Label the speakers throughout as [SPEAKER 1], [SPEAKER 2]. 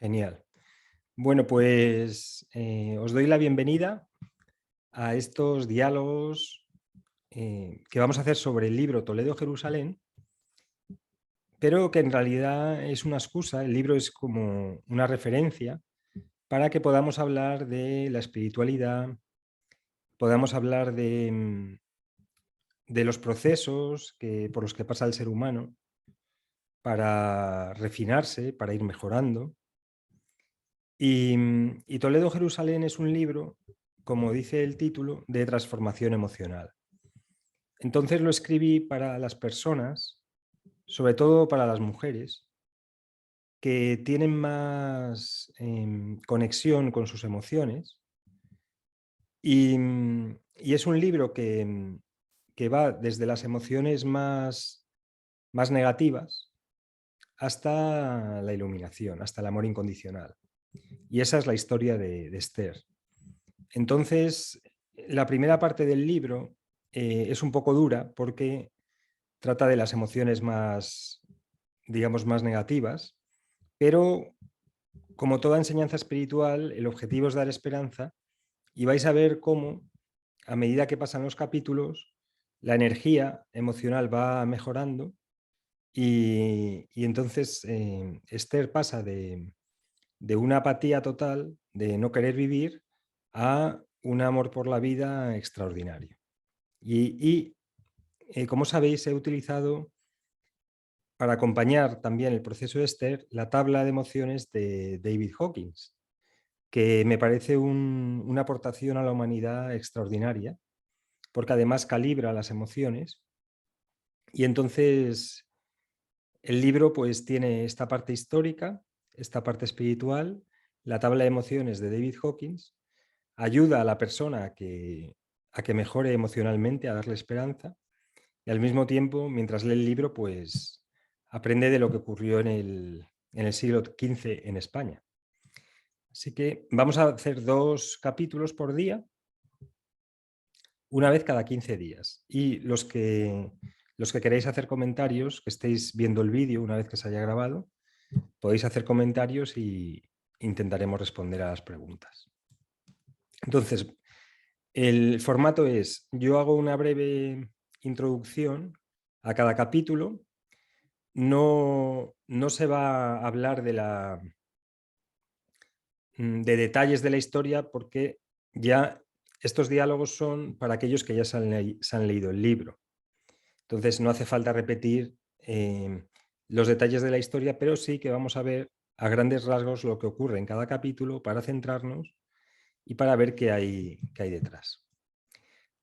[SPEAKER 1] Genial. Bueno, pues os doy la bienvenida a estos diálogos que vamos a hacer sobre el libro Toledo-Jerusalén, pero que en realidad es una excusa, el libro es como una referencia para que podamos hablar de la espiritualidad, podamos hablar de los procesos por los que pasa el ser humano para refinarse, para ir mejorando. Y Toledo-Jerusalén es un libro, como dice el título, de transformación emocional. Entonces lo escribí para las personas, sobre todo para las mujeres, que tienen más conexión con sus emociones. Y es un libro que va desde las emociones más negativas hasta la iluminación, hasta el amor incondicional. Y esa es la historia de Esther. Entonces, la primera parte del libro es un poco dura porque trata de las emociones más, digamos, más negativas, pero como toda enseñanza espiritual, el objetivo es dar esperanza y vais a ver cómo, a medida que pasan los capítulos, la energía emocional va mejorando y entonces Esther pasa de una apatía total, de no querer vivir, a un amor por la vida extraordinario. Como sabéis, he utilizado para acompañar también el proceso de Esther la tabla de emociones de David Hawkins, que me parece una aportación a la humanidad extraordinaria, porque además calibra las emociones. Y entonces el libro pues tiene esta parte histórica, esta parte espiritual, la tabla de emociones de David Hawkins, ayuda a la persona a que mejore emocionalmente, a darle esperanza, y al mismo tiempo, mientras lee el libro, pues aprende de lo que ocurrió en el siglo XV en España. Así que vamos a hacer 2 capítulos por día, una vez cada 15 días. Y los que queréis hacer comentarios, que estéis viendo el vídeo una vez que se haya grabado, podéis hacer comentarios y intentaremos responder a las preguntas. Entonces, el formato es, yo hago una breve introducción a cada capítulo. No se va a hablar de detalles de la historia porque ya estos diálogos son para aquellos que ya se han leído el libro. Entonces no hace falta repetir los detalles de la historia, pero sí que vamos a ver a grandes rasgos lo que ocurre en cada capítulo para centrarnos y para ver qué hay detrás.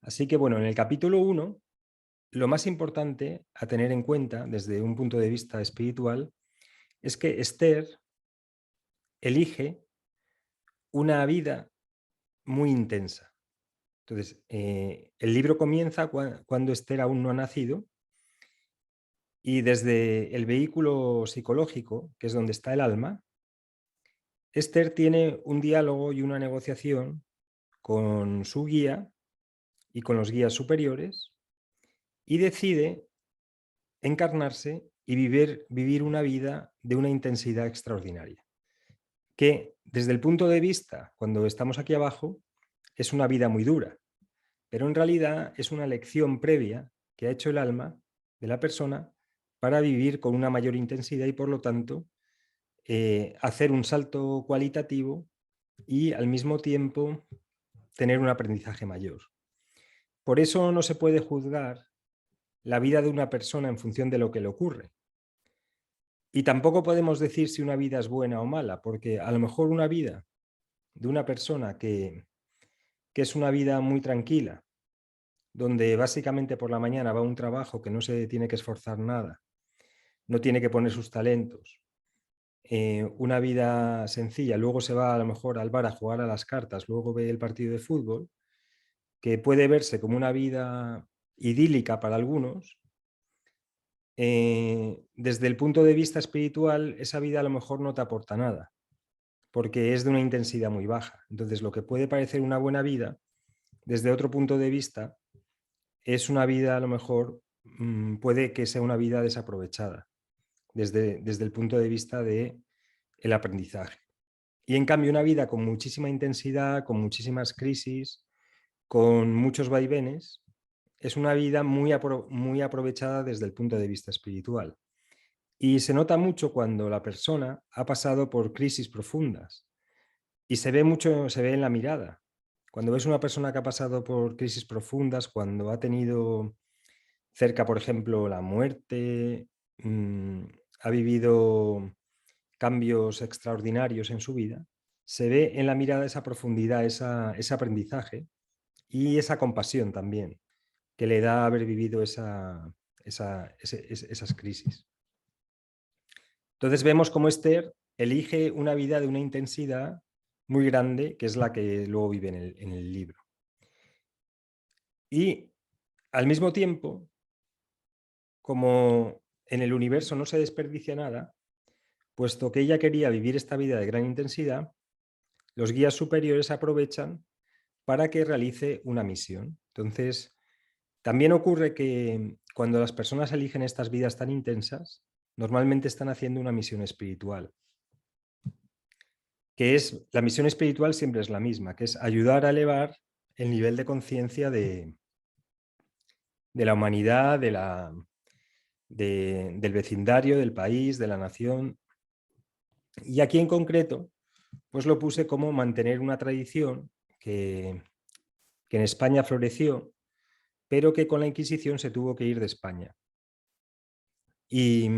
[SPEAKER 1] Así que bueno, en el capítulo 1, lo más importante a tener en cuenta desde un punto de vista espiritual es que Esther elige una vida muy intensa. Entonces, el libro comienza cuando Esther aún no ha nacido y desde el vehículo psicológico, que es donde está el alma, Esther tiene un diálogo y una negociación con su guía y con los guías superiores y decide encarnarse y vivir una vida de una intensidad extraordinaria, que desde el punto de vista, cuando estamos aquí abajo, es una vida muy dura, pero en realidad es una lección previa que ha hecho el alma de la persona para vivir con una mayor intensidad y por lo tanto hacer un salto cualitativo y al mismo tiempo tener un aprendizaje mayor. Por eso no se puede juzgar la vida de una persona en función de lo que le ocurre. Y tampoco podemos decir si una vida es buena o mala, porque a lo mejor una vida de una persona que es una vida muy tranquila, donde básicamente por la mañana va a un trabajo que no se tiene que esforzar nada, no tiene que poner sus talentos, una vida sencilla, luego se va a lo mejor al bar a jugar a las cartas, luego ve el partido de fútbol, que puede verse como una vida idílica para algunos, desde el punto de vista espiritual, esa vida a lo mejor no te aporta nada, porque es de una intensidad muy baja. Entonces, lo que puede parecer una buena vida, desde otro punto de vista, es una vida a lo mejor, puede que sea una vida desaprovechada, desde el punto de vista del aprendizaje. Y en cambio una vida con muchísima intensidad, con muchísimas crisis, con muchos vaivenes, es una vida muy aprovechada desde el punto de vista espiritual. Y se nota mucho cuando la persona ha pasado por crisis profundas. Y se ve mucho, se ve en la mirada. Cuando ves una persona que ha pasado por crisis profundas, cuando ha tenido cerca, por ejemplo, la muerte, ha vivido cambios extraordinarios en su vida, se ve en la mirada esa profundidad, ese aprendizaje y esa compasión también que le da haber vivido esas crisis. Entonces vemos cómo Esther elige una vida de una intensidad muy grande, que es la que luego vive en el libro. Y al mismo tiempo, como en el universo no se desperdicia nada, puesto que ella quería vivir esta vida de gran intensidad, los guías superiores aprovechan para que realice una misión. Entonces, también ocurre que cuando las personas eligen estas vidas tan intensas, normalmente están haciendo una misión espiritual, que es, la misión espiritual siempre es la misma, que es ayudar a elevar el nivel de conciencia de la humanidad, del vecindario, del país, de la nación. Y aquí en concreto, pues lo puse como mantener una tradición que en España floreció, pero que con la Inquisición se tuvo que ir de España. Y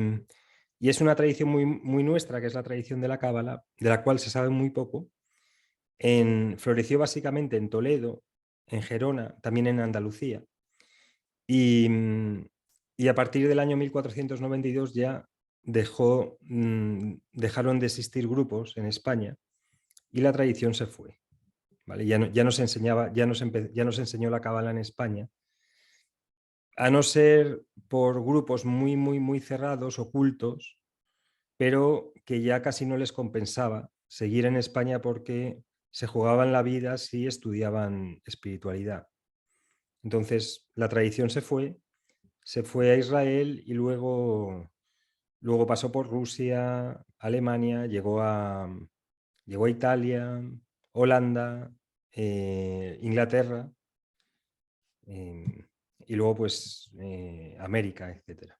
[SPEAKER 1] es una tradición muy nuestra, que es la tradición de la Cábala, de la cual se sabe muy poco. Floreció básicamente en Toledo, en Gerona, también en Andalucía. Y a partir del año 1492 ya dejaron de existir grupos en España y la tradición se fue. ¿Vale? Ya nos enseñó la Cábala en España, a no ser por grupos muy cerrados, ocultos, pero que ya casi no les compensaba seguir en España porque se jugaban la vida si estudiaban espiritualidad. Entonces la tradición se fue a Israel y luego pasó por Rusia, Alemania, llegó a Italia, Holanda, Inglaterra, y luego pues América, etc.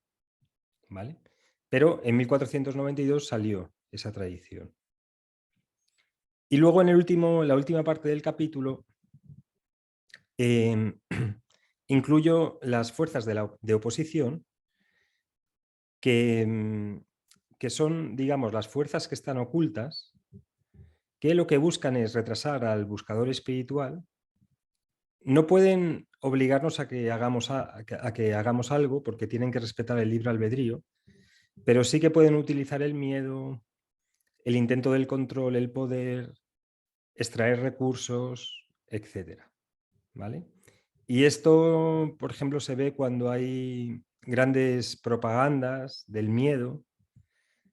[SPEAKER 1] ¿Vale? Pero en 1492 salió esa tradición. Y luego en la última parte del capítulo incluyo las fuerzas de oposición que son, digamos, las fuerzas que están ocultas, que lo que buscan es retrasar al buscador espiritual. No pueden obligarnos a que hagamos algo porque tienen que respetar el libre albedrío, pero sí que pueden utilizar el miedo, el intento del control, el poder, extraer recursos, etc. ¿Vale? Y esto, por ejemplo, se ve cuando hay grandes propagandas del miedo,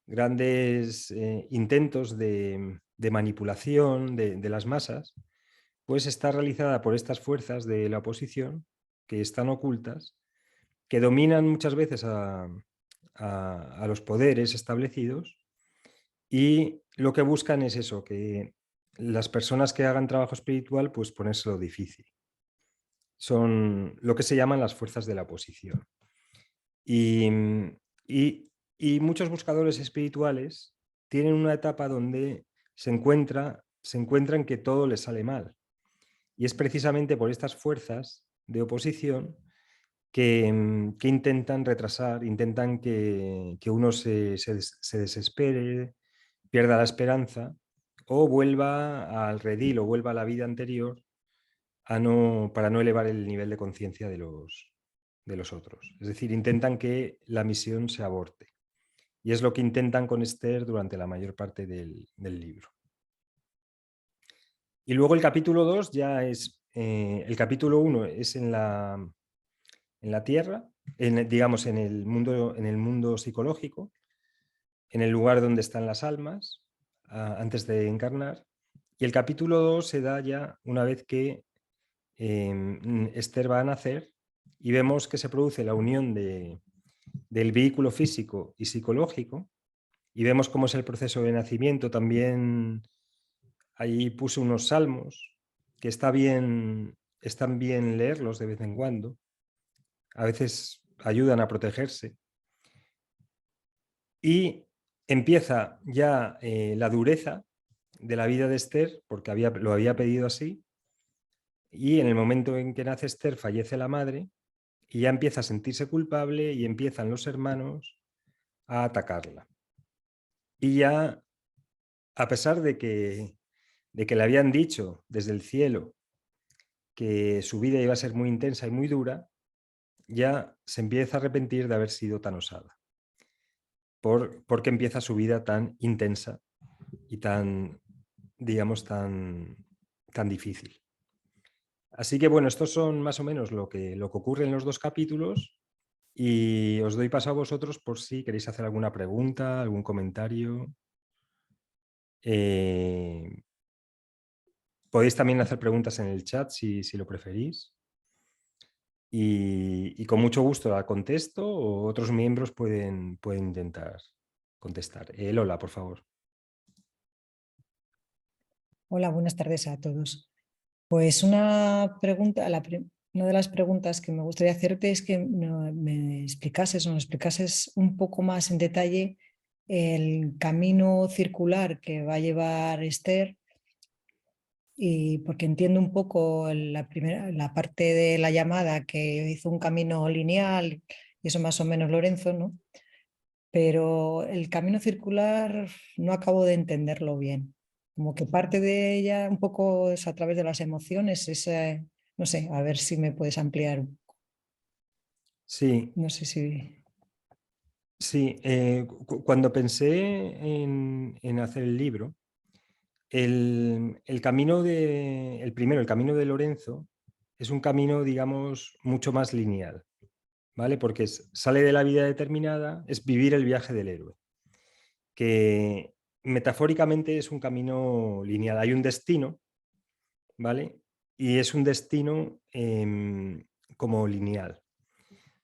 [SPEAKER 1] grandes intentos de manipulación de las masas, pues está realizada por estas fuerzas de la oposición que están ocultas, que dominan muchas veces a los poderes establecidos y lo que buscan es eso, que las personas que hagan trabajo espiritual pues ponérselo difícil. Son lo que se llaman las fuerzas de la oposición. Y, y muchos buscadores espirituales tienen una etapa donde se encuentran que todo les sale mal. Y es precisamente por estas fuerzas de oposición que intentan retrasar, intentan que uno se desespere, pierda la esperanza o vuelva al redil o vuelva a la vida anterior para no elevar el nivel de conciencia de los otros. Es decir, intentan que la misión se aborte. Y es lo que intentan con Esther durante la mayor parte del libro. Y luego el capítulo 2 ya es, el capítulo 1 es en la tierra, digamos en el mundo psicológico, en el lugar donde están las almas, antes de encarnar. Y el capítulo 2 se da ya una vez que Esther va a nacer y vemos que se produce la unión del vehículo físico y psicológico y vemos cómo es el proceso de nacimiento también ahí puse unos salmos que están bien leerlos de vez en cuando. A veces ayudan a protegerse. Y empieza ya la dureza de la vida de Esther, porque lo había pedido así, y en el momento en que nace Esther fallece la madre, y ya empieza a sentirse culpable y empiezan los hermanos a atacarla. Y ya, a pesar de que le habían dicho desde el cielo que su vida iba a ser muy intensa y muy dura, ya se empieza a arrepentir de haber sido tan osada, porque empieza su vida tan intensa y tan, digamos, tan difícil. Así que bueno, estos son más o menos lo que ocurre en los dos capítulos y os doy paso a vosotros por si queréis hacer alguna pregunta, algún comentario. Podéis también hacer preguntas en el chat si lo preferís. Y con mucho gusto la contesto o otros miembros pueden intentar contestar. Lola, por favor.
[SPEAKER 2] Hola, buenas tardes a todos. Pues una pregunta, una de las preguntas que me gustaría hacerte es que me explicases o nos explicases un poco más en detalle el camino circular que va a llevar Esther, y porque entiendo un poco la parte de la llamada que hizo un camino lineal y eso más o menos Lorenzo, ¿no? Pero el camino circular no acabo de entenderlo bien. Como que parte de ella un poco es a través de las emociones, no sé, a ver si me puedes ampliar.
[SPEAKER 1] Sí,
[SPEAKER 2] No sé si...
[SPEAKER 1] sí. Cuando pensé en hacer el libro, el camino el camino de Lorenzo, es un camino, digamos, mucho más lineal, ¿vale? Porque sale de la vida determinada, es vivir el viaje del héroe, que metafóricamente es un camino lineal. Hay un destino, ¿vale? Y es un destino como lineal,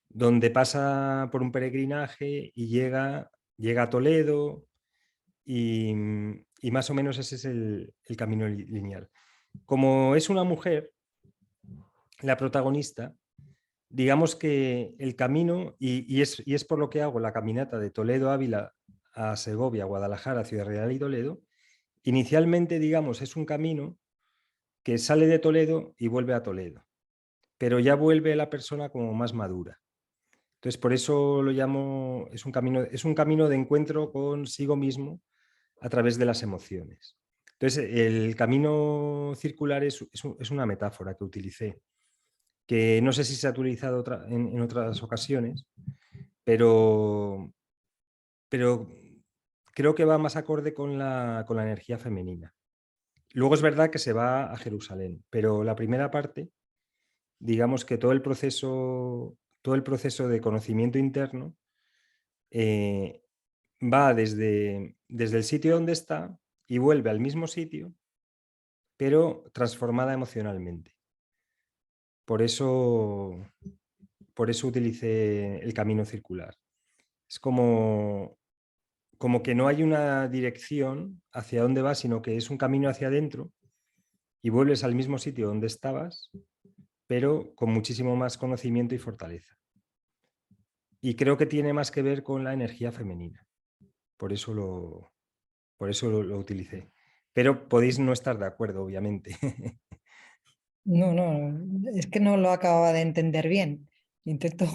[SPEAKER 1] donde pasa por un peregrinaje y llega a Toledo y más o menos ese es el camino lineal. Como es una mujer, la protagonista, digamos que el camino, y es por lo que hago la caminata de Toledo a Ávila a Segovia, Guadalajara, Ciudad Real y Toledo, inicialmente, digamos, es un camino que sale de Toledo y vuelve a Toledo, pero ya vuelve la persona como más madura. Entonces, por eso lo llamo, es un camino de encuentro consigo mismo a través de las emociones. Entonces, el camino circular es una metáfora que utilicé, que no sé si se ha utilizado en otras ocasiones, pero creo que va más acorde con la energía femenina. Luego es verdad que se va a Jerusalén, pero la primera parte, digamos que todo el proceso de conocimiento interno eh, va desde el sitio donde está y vuelve al mismo sitio, pero transformada emocionalmente. Por eso, por eso utilicé el camino circular. Es como que no hay una dirección hacia dónde vas, sino que es un camino hacia adentro y vuelves al mismo sitio donde estabas, pero con muchísimo más conocimiento y fortaleza. Y creo que tiene más que ver con la energía femenina. Por eso lo utilicé. Pero podéis no estar de acuerdo, obviamente.
[SPEAKER 2] No, no, es que no lo acababa de entender bien. Intento,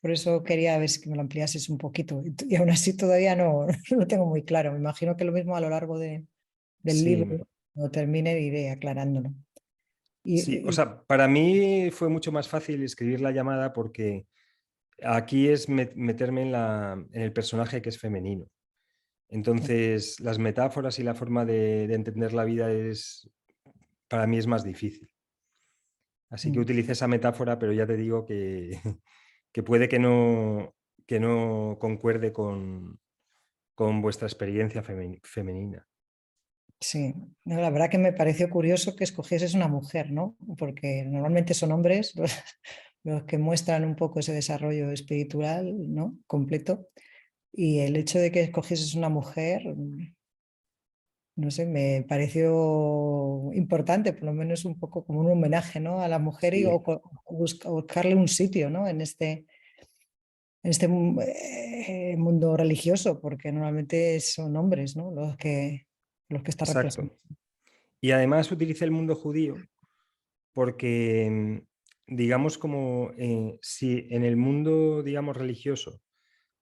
[SPEAKER 2] por eso quería ver si me lo ampliases un poquito. Y aún así todavía no lo tengo muy claro. Me imagino que lo mismo a lo largo del libro,
[SPEAKER 1] Sí,
[SPEAKER 2] lo termine, iré aclarándolo.
[SPEAKER 1] sí. O
[SPEAKER 2] Y,
[SPEAKER 1] sea, para mí fue mucho más fácil escribir la llamada porque aquí es meterme en el personaje que es femenino. Entonces, las metáforas y la forma de entender la vida para mí es más difícil. Así que utilicé esa metáfora, pero ya te digo que, que puede que no concuerde con vuestra experiencia femenina.
[SPEAKER 2] Sí, no, la verdad que me pareció curioso que escogieses una mujer, ¿no? Porque normalmente son hombres los que muestran un poco ese desarrollo espiritual, ¿no? Completo. Y el hecho de que escogieses una mujer, no sé, me pareció importante, por lo menos un poco como un homenaje, ¿no?, a la mujer y,
[SPEAKER 1] Sí,
[SPEAKER 2] buscarle un sitio, ¿no?, en este mundo religioso, porque normalmente son hombres, ¿no?, los que está
[SPEAKER 1] exacto.
[SPEAKER 2] representando.
[SPEAKER 1] Y además utiliza el mundo judío porque, digamos, como si en el mundo, digamos, religioso,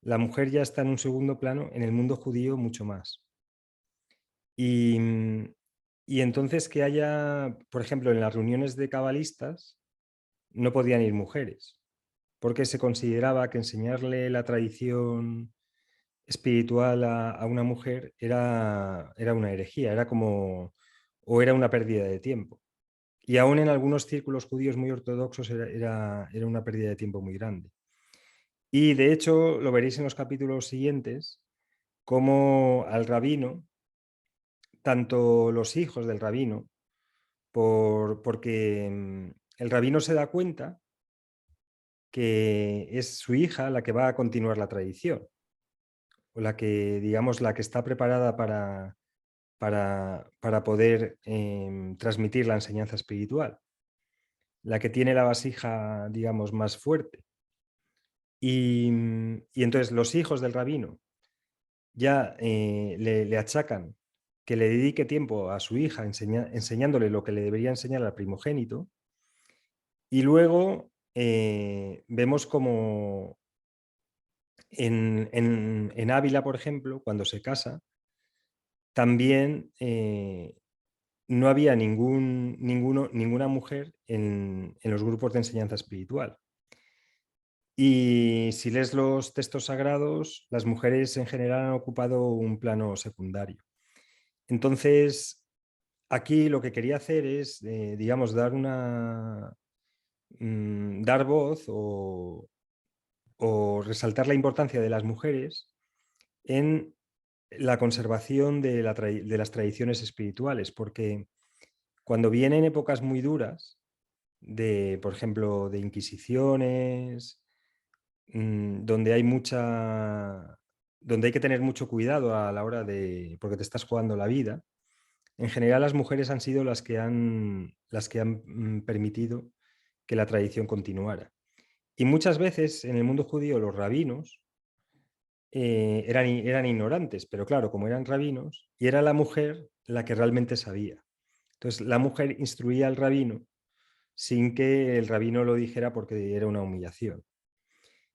[SPEAKER 1] la mujer ya está en un segundo plano, en el mundo judío mucho más. Y, y entonces que haya, por ejemplo, en las reuniones de cabalistas no podían ir mujeres, porque se consideraba que enseñarle la tradición espiritual a una mujer era una herejía, era como, o era una pérdida de tiempo. Y aún en algunos círculos judíos muy ortodoxos era una pérdida de tiempo muy grande. Y de hecho, lo veréis en los capítulos siguientes, como al rabino, tanto los hijos del rabino, porque el rabino se da cuenta que es su hija la que va a continuar la tradición, o la que, digamos, la que está preparada para poder transmitir la enseñanza espiritual, la que tiene la vasija, digamos, más fuerte. Y entonces los hijos del rabino ya le achacan que le dedique tiempo a su hija enseñándole lo que le debería enseñar al primogénito. Y luego vemos como en Ávila, por ejemplo, cuando se casa, también no había ninguna mujer en los grupos de enseñanza espiritual. Y si lees los textos sagrados, las mujeres en general han ocupado un plano secundario. Entonces, aquí lo que quería hacer es, digamos, dar voz o resaltar la importancia de las mujeres en la conservación de las tradiciones espirituales, porque cuando vienen épocas muy duras, por ejemplo, de inquisiciones, donde donde hay que tener mucho cuidado a la hora porque te estás jugando la vida, en general las mujeres han sido las que han permitido que la tradición continuara. Y muchas veces en el mundo judío los rabinos eran ignorantes, pero claro, como eran rabinos, y era la mujer la que realmente sabía. Entonces la mujer instruía al rabino sin que el rabino lo dijera porque era una humillación.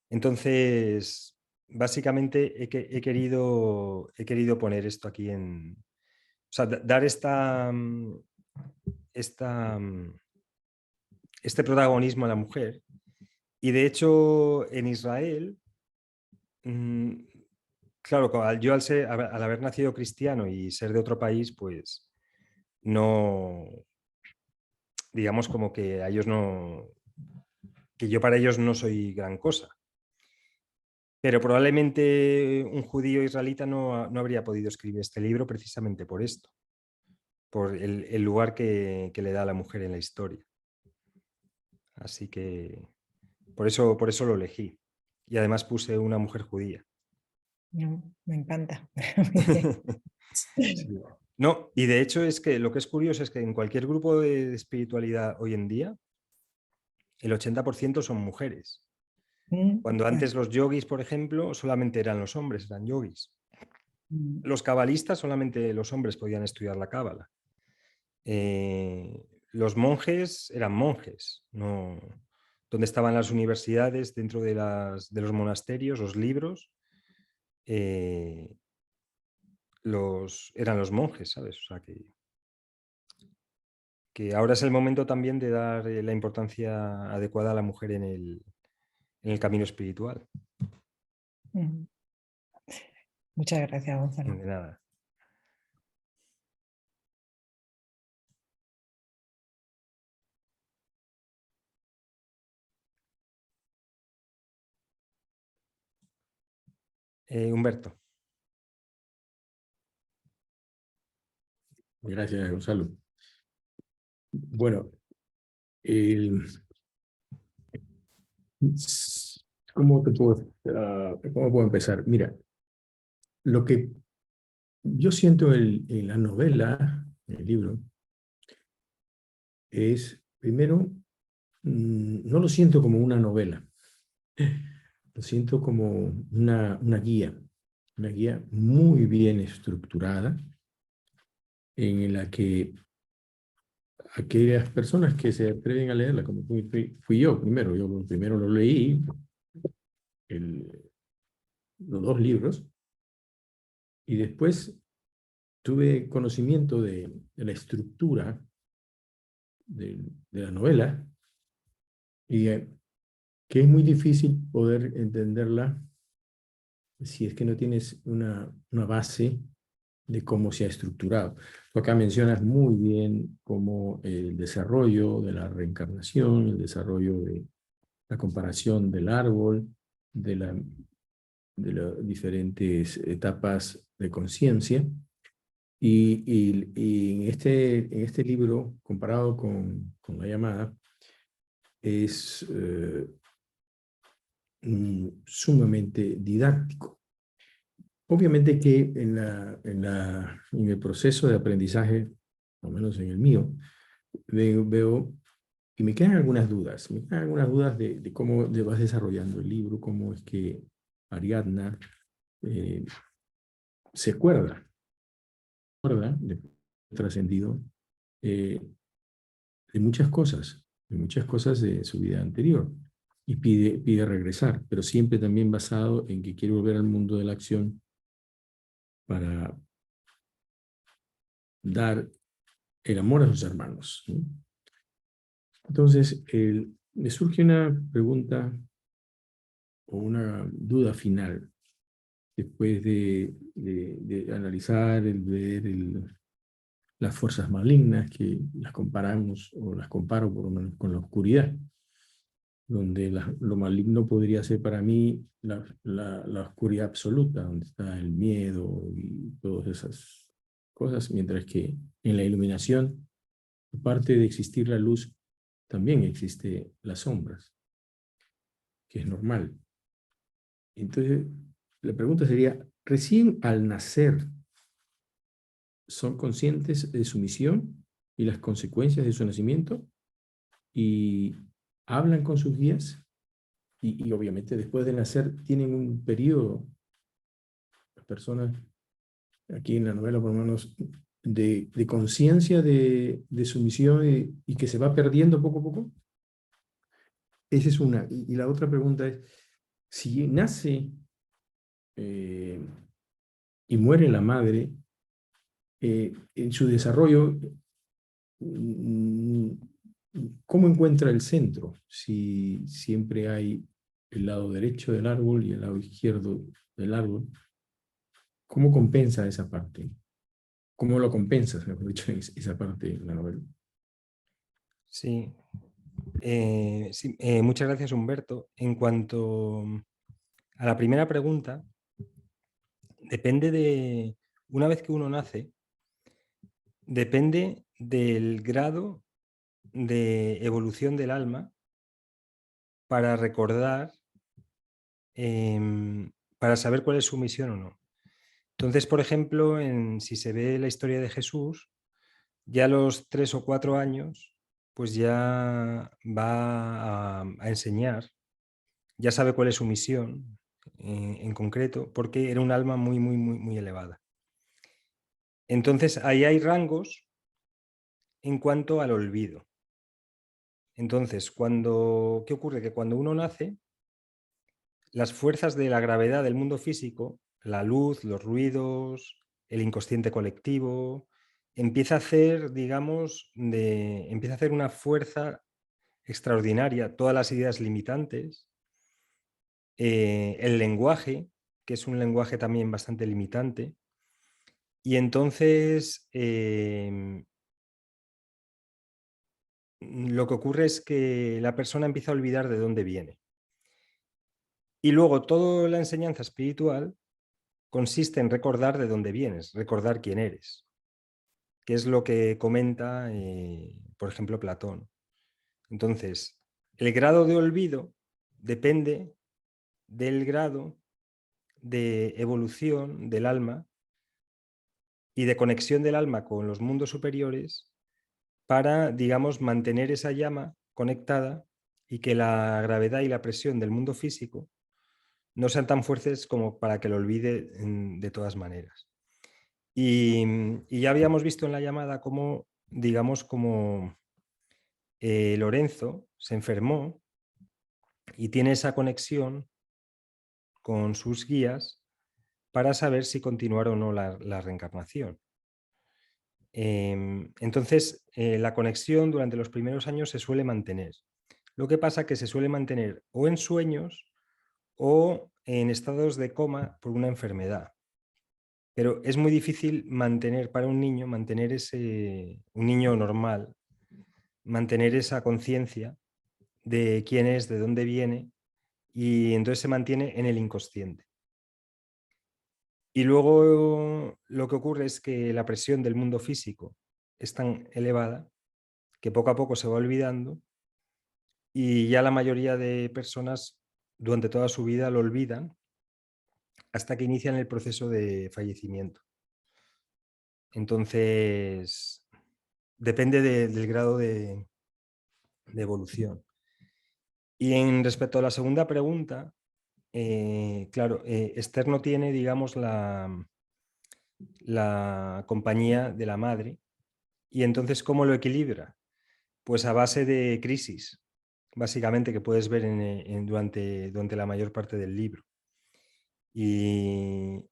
[SPEAKER 1] Entonces, básicamente he querido poner esto aquí o sea, dar esta, este protagonismo a la mujer. Y de hecho, en Israel, mm, claro, al haber nacido cristiano y ser de otro país, pues no, digamos como que a ellos no, que yo para ellos no soy gran cosa. Pero probablemente un judío israelita no habría podido escribir este libro precisamente por esto, por el lugar que le da a la mujer en la historia. Así que por eso lo elegí. Y además puse una mujer judía.
[SPEAKER 2] No, me encanta.
[SPEAKER 1] Sí. No, y de hecho es que lo que es curioso es que en cualquier grupo de espiritualidad hoy en día, el 80% son mujeres. Cuando
[SPEAKER 2] Bueno,
[SPEAKER 1] antes los yogis, por ejemplo, solamente eran los hombres, eran yogis. Los cabalistas, solamente los hombres podían estudiar la cábala. Los monjes eran monjes, no, donde estaban las universidades dentro de los monasterios, los libros, eh, eran los monjes, ¿sabes? O sea que ahora es el momento también de dar la importancia adecuada a la mujer en el camino espiritual.
[SPEAKER 2] muchas gracias, Gonzalo.
[SPEAKER 1] De nada. Humberto.
[SPEAKER 3] Gracias, Gonzalo. Bueno, el- ¿cómo te puedo, cómo puedo empezar? Mira, lo que yo siento en la novela, en el libro, es, primero, no lo siento como una novela, lo siento como una guía muy bien estructurada, en la que aquellas personas que se atreven a leerla, como fui yo primero, yo primero lo leí, los dos libros, y después tuve conocimiento de la estructura de la novela, y que es muy difícil poder entenderla si es que no tienes una base de cómo se ha estructurado. Tú acá mencionas muy bien cómo el desarrollo de la reencarnación, el desarrollo de la comparación del árbol, de, de las diferentes etapas de conciencia. Y en este libro, comparado con La llamada, es sumamente didáctico. Obviamente que en el proceso de aprendizaje, al menos en el mío, veo y me quedan algunas dudas. Me quedan algunas dudas de cómo te vas desarrollando el libro, cómo es que Ariadna se acuerda, de trascendido eh, de muchas cosas de su vida anterior. Y pide regresar, pero siempre también basado en que quiere volver al mundo de la acción para dar el amor a sus hermanos, ¿no? Entonces, me surge una pregunta o una duda final, después de analizar, el ver las fuerzas malignas, que las comparamos, o las comparo por lo menos con la oscuridad, donde lo maligno podría ser para mí la oscuridad absoluta, donde está el miedo y todas esas cosas, mientras que en la iluminación, aparte de existir la luz, también existe las sombras, que es normal. Entonces, la pregunta sería, recién al nacer, ¿son conscientes de su misión y las consecuencias de su nacimiento? ¿Y hablan con sus guías? Y obviamente después de nacer tienen un periodo, las personas, aquí en la novela por lo menos, de conciencia de su misión y que se va perdiendo poco a poco. Esa es una. Y la otra pregunta es, si nace eh, y muere la madre, en su desarrollo, mm, ¿cómo encuentra el centro? Si siempre hay el lado derecho del árbol y el lado izquierdo del árbol, ¿cómo compensa esa parte? ¿Cómo lo compensas, mejor dicho, esa parte de la novela?
[SPEAKER 1] Sí, sí, muchas gracias, Humberto. En cuanto a la primera pregunta, depende de, una vez que uno nace, depende del grado de evolución del alma para recordar, para saber cuál es su misión o no. Entonces, por ejemplo, si se ve la historia de Jesús, ya a los 3 o 4 años, pues ya va a enseñar, ya sabe cuál es su misión en concreto, porque era un alma muy, muy, muy, muy elevada. Entonces, ahí hay rangos en cuanto al olvido. Entonces, ¿qué ocurre? Que cuando uno nace, las fuerzas de la gravedad del mundo físico, la luz, los ruidos, el inconsciente colectivo, empieza a hacer, digamos, empieza a hacer una fuerza extraordinaria, todas las ideas limitantes, el lenguaje, que es un lenguaje también bastante limitante, y entonces lo que ocurre es que la persona empieza a olvidar de dónde viene. Y luego toda la enseñanza espiritual consiste en recordar de dónde vienes, recordar quién eres, que es lo que comenta, por ejemplo, Platón. Entonces, el grado de olvido depende del grado de evolución del alma y de conexión del alma con los mundos superiores para, digamos, mantener esa llama conectada y que la gravedad y la presión del mundo físico no sean tan fuertes como para que lo olvide de todas maneras. Y ya habíamos visto en la llamada cómo, digamos, como Lorenzo se enfermó y tiene esa conexión con sus guías para saber si continuar o no la reencarnación. Entonces, la conexión durante los primeros años se suele mantener. Lo que pasa es que se suele mantener o en sueños o en estados de coma por una enfermedad. Pero es muy difícil mantener para un niño, un niño normal, mantener esa conciencia de quién es, de dónde viene, y entonces se mantiene en el inconsciente. Y luego lo que ocurre es que la presión del mundo físico es tan elevada que poco a poco se va olvidando y ya la mayoría de personas durante toda su vida lo olvidan hasta que inician el proceso de fallecimiento. Entonces, depende del grado de evolución. Y en respecto a la segunda pregunta, claro, Esther no tiene, digamos, la compañía de la madre. Y entonces, ¿cómo lo equilibra? Pues a base de crisis, básicamente, que puedes ver durante la mayor parte del libro. Y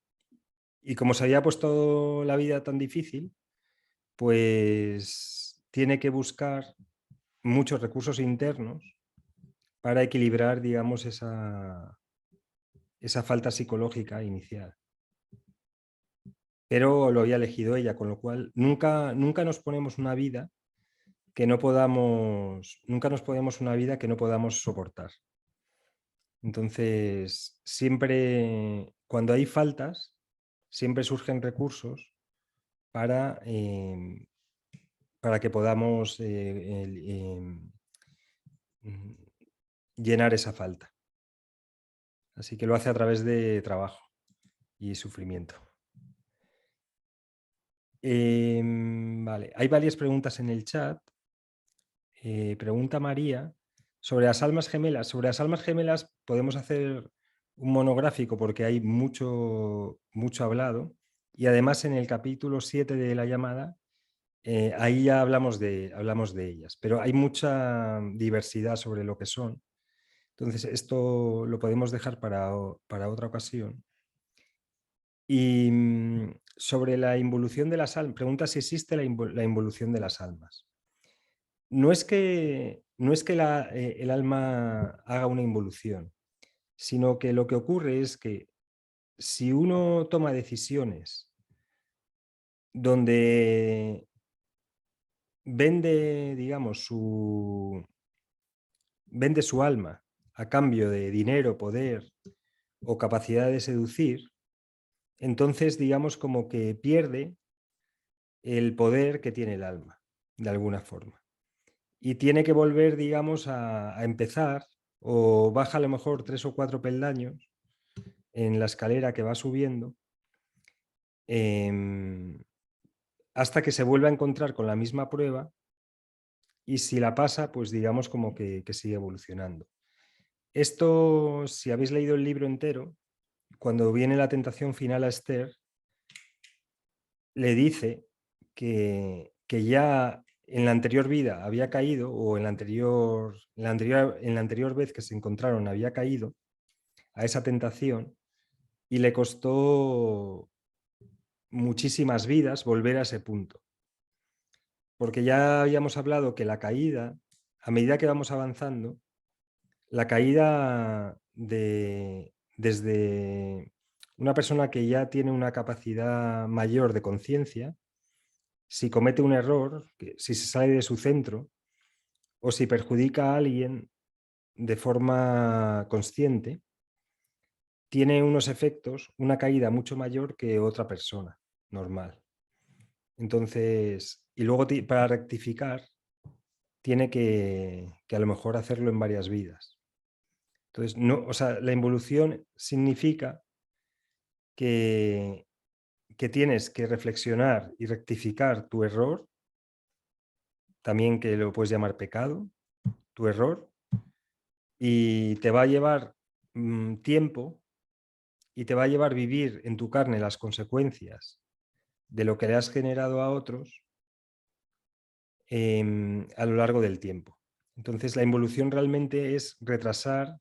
[SPEAKER 1] como se había puesto la vida tan difícil, pues tiene que buscar muchos recursos internos para equilibrar, digamos, esa falta psicológica inicial. Pero lo había elegido ella, con lo cual nunca nos ponemos una vida que no podamos, nunca nos ponemos una vida que no podamos soportar. Entonces, siempre, cuando hay faltas, siempre surgen recursos para que podamos llenar esa falta. Así que lo hace a través de trabajo y sufrimiento. Vale, hay varias preguntas en el chat. Pregunta María sobre las almas gemelas. Sobre las almas gemelas podemos hacer un monográfico porque hay mucho hablado. Y además en el capítulo 7 de la llamada, ahí ya hablamos de ellas. Pero hay mucha diversidad sobre lo que son. Entonces esto lo podemos dejar para otra ocasión. Y sobre la involución de las almas, pregunta si existe la involución de las almas. No es que el alma haga una involución, sino que lo que ocurre es que si uno toma decisiones donde vende, digamos, vende su alma a cambio de dinero, poder o capacidad de seducir, entonces digamos como que pierde el poder que tiene el alma, de alguna forma. Y tiene que volver, digamos, a empezar, o baja a lo mejor 3 o 4 peldaños en la escalera que va subiendo, hasta que se vuelva a encontrar con la misma prueba, y si la pasa, pues digamos como que sigue evolucionando. Esto, si habéis leído el libro entero, cuando viene la tentación final a Esther, le dice que ya en la anterior vida había caído, o en la anterior vez que se encontraron había caído a esa tentación, y le costó muchísimas vidas volver a ese punto. Porque ya habíamos hablado que la caída, a medida que vamos avanzando, la caída desde una persona que ya tiene una capacidad mayor de conciencia, si comete un error, si se sale de su centro o si perjudica a alguien de forma consciente, tiene unos efectos, una caída mucho mayor que otra persona normal. Entonces, y luego para rectificar, tiene que a lo mejor hacerlo en varias vidas. Entonces, no, o sea, la involución significa que que tienes que reflexionar y rectificar tu error, también que lo puedes llamar pecado, tu error, y te va a llevar tiempo y te va a llevar vivir en tu carne las consecuencias de lo que le has generado a otros a lo largo del tiempo. Entonces la involución realmente es retrasar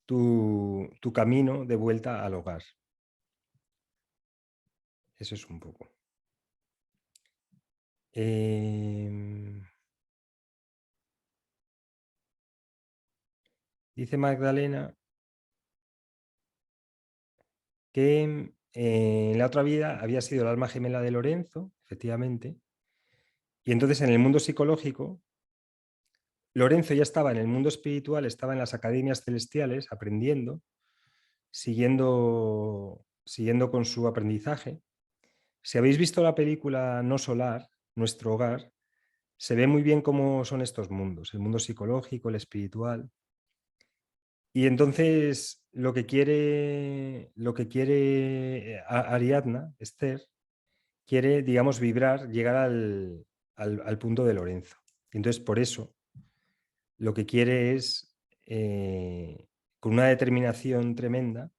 [SPEAKER 1] tu camino de vuelta al hogar. Eso es un poco. Dice Magdalena que en la otra vida había sido el alma gemela de Lorenzo, efectivamente, y entonces en el mundo psicológico, Lorenzo ya estaba en el mundo espiritual, estaba en las academias celestiales aprendiendo, siguiendo con su aprendizaje. Si habéis visto la película No Solar, Nuestro Hogar, se ve muy bien cómo son estos mundos, el mundo psicológico, el espiritual. Y entonces lo que quiere Ariadna, Esther, quiere, digamos, vibrar, llegar al punto de Lorenzo. Y entonces por eso lo que quiere es, con una determinación tremenda,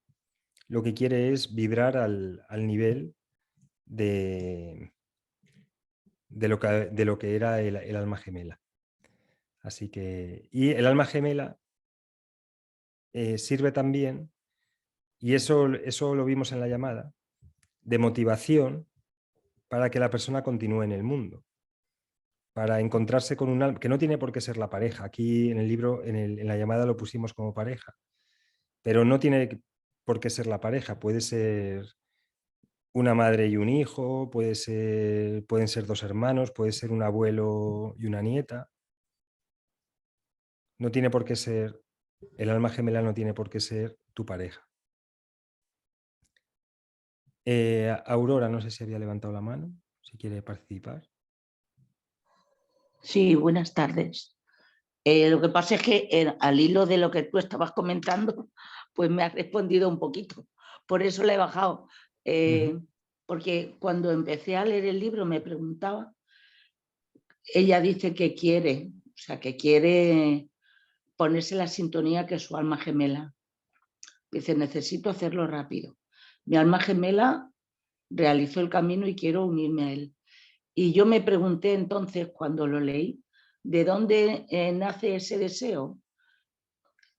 [SPEAKER 1] lo que quiere es vibrar al nivel de lo que era el alma gemela. Así que, y el alma gemela sirve también, y eso lo vimos en la llamada, de motivación para que la persona continúe en el mundo, para encontrarse con un alma, que no tiene por qué ser la pareja. Aquí en el libro, en la llamada lo pusimos como pareja, pero no tiene por qué ser la pareja, puede ser una madre y un hijo, pueden ser dos hermanos, puede ser un abuelo y una nieta. No tiene por qué ser, el alma gemela no tiene por qué ser tu pareja. Aurora, no sé si había levantado la mano, si quiere participar.
[SPEAKER 4] Sí, buenas tardes. Lo que pasa es que al hilo de lo que tú estabas comentando, pues me has respondido un poquito. Por eso le he bajado. Porque cuando empecé a leer el libro me preguntaba, ella dice que quiere, o sea, que quiere ponerse la sintonía que es su alma gemela. Dice, necesito hacerlo rápido. Mi alma gemela realizó el camino y quiero unirme a él. Y yo me pregunté entonces, cuando lo leí, ¿de dónde nace ese deseo?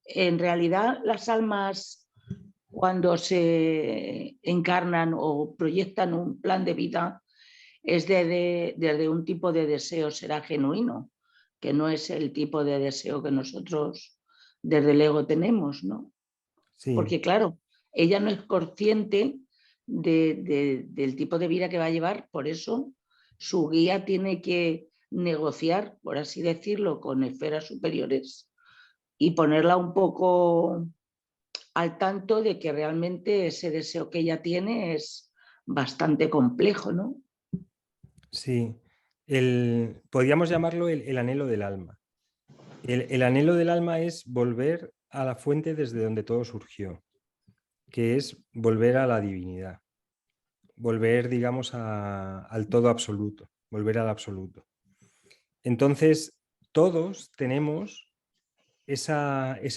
[SPEAKER 4] En realidad, las almas, cuando se encarnan o proyectan un plan de vida, es desde un tipo de deseo, será genuino, que no es el tipo de deseo que nosotros desde el ego tenemos, ¿no?
[SPEAKER 1] Sí.
[SPEAKER 4] Porque claro, ella no es consciente del tipo de vida que va a llevar, por eso su guía tiene que negociar, por así decirlo, con esferas superiores y ponerla un poco al tanto de que realmente ese deseo que ella tiene es bastante complejo, ¿no?
[SPEAKER 1] Sí, podríamos llamarlo el anhelo del alma. El anhelo del alma es volver a la fuente desde donde todo surgió, que es volver a la divinidad, volver, digamos, al todo absoluto, volver al absoluto. Entonces, todos tenemos ese